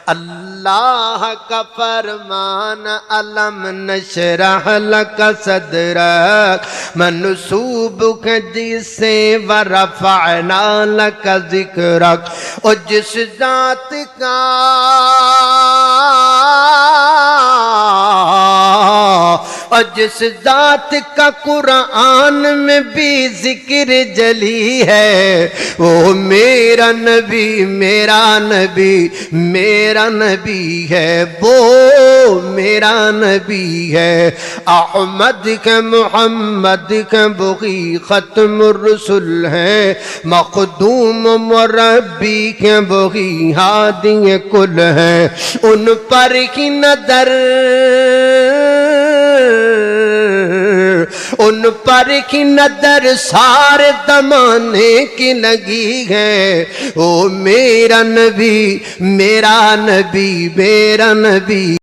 اللہ کا فرمان علم نشرح لک صدرک منسوب ہے جس سے ورفعنا لک ذکرک، اور جس ذات کا قرآن میں بھی ذکر جلی ہے، وہ میرا نبی میرا نبی میرا نبی ہے، وہ میرا نبی ہے۔ احمد کے محمد کے بغی ختم الرسل ہے، مخدوم مربی کے بغی ہادی کل ہے، ان پر کی نظر ان پر کی نظر سارے زمانے کی لگی ہے، او میرا نبی میرا نبی میرا نبی۔